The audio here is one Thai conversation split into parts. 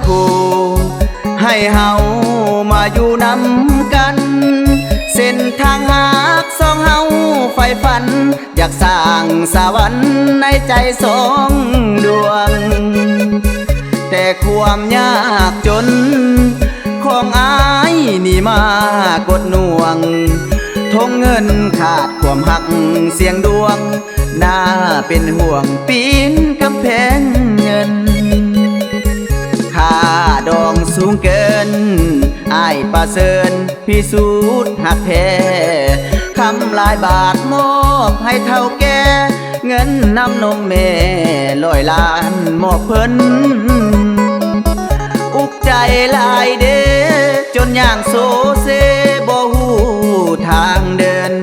คู่ให้เฮามาอยู่นำกันเส้นทางหากสองเฮาไฟฝันอยากสร้างสวรรค์ในใจสองดวงแต่ความยากจนของอายนี่มากดหน่วงทงเงินขาดความหักเสียงดวงน่าเป็นห่วงปีนกำแพงเงินค่าดองสูงเกินอายประเสริญพิสูจน์หักแท้คำลายบาทมอบให้เท่าแก่เงินน้ำนมแม่100 ล้านมอบเพิ่นอุกใจลายเด้จนย่างโซเซบ่ฮู้ทางเดิน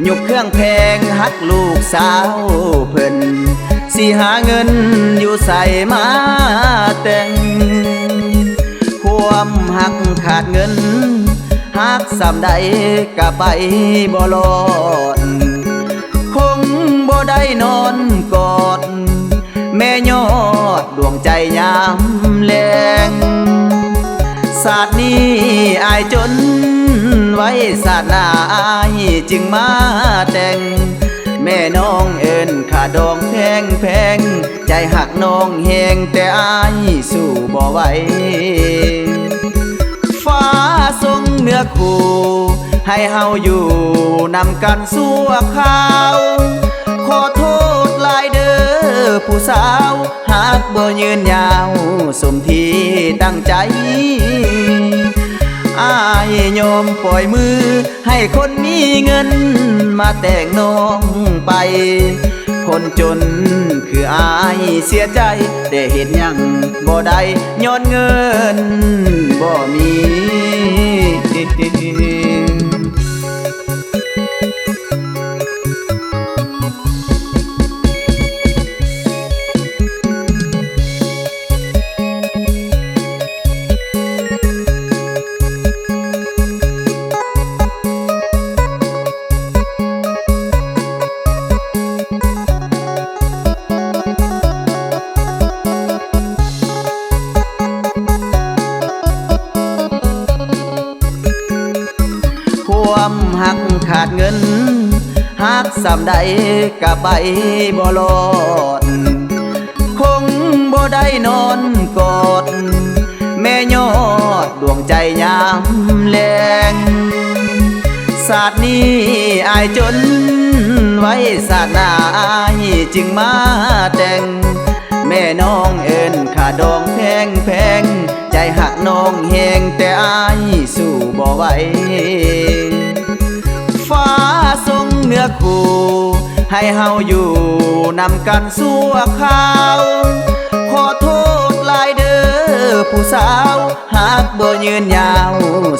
ยกเครื่องแพงฮักลูกสาวเพิ่นสิหาเงินอยู่ใส่มาแต่งความหักขาดเงินหักสำใดก็ไปบ่รอดคงบ่ได้นอนกอดแม่ยอดดวงใจยามแลงศาสตร์นี้อายจนไว้ศาสตร์หน้าอายจึงมาแต่งแม่น้องเอิ้นค่าดองแพงแพงใจหักน้องแหงแต่อายสู้บ่ไหวฟ้าทรงเนื้อคู่ให้เฮาอยู่นำกันสั่วข้าวขอโทษหลายเด้อผู้สาวหากบ่ยืนยาวสมที่ตั้งใจอายยอมปล่อยมือให้คนมีเงินมาแต่งน้องไปคนจนคืออายเสียใจได้เห็นยังบ่ได้ย้อนเงินบ่มีความหักขาดเงินหักสำใดก็ไปบ่รอดคงบ่ได้นอนกอดแม่ยอดดวงใจยามแลงศาสตร์นี้อายจนไว้ศาสตร์หน้าอายจึงมาแต่งแม่น้องเอิ้นค่าดองแพงแพงใจหักน้องแหงแต่อายสู้บ่ไหวฟ้าทรงเนื้อคู่ให้เฮาอยู่นำกันสั่วข้าวขอโทษหลายเด้อผู้สาวหากบ่ยืนยาว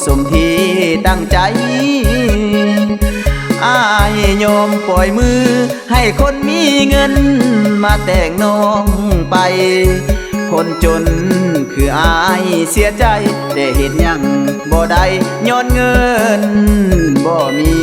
สมที่ตั้งใจอายยอมปล่อยมือให้คนมีเงินมาแต่งน้องไปคนจนคืออายเสียใจได้เห็นยังบ่ได้ย้อนเงินบ่มี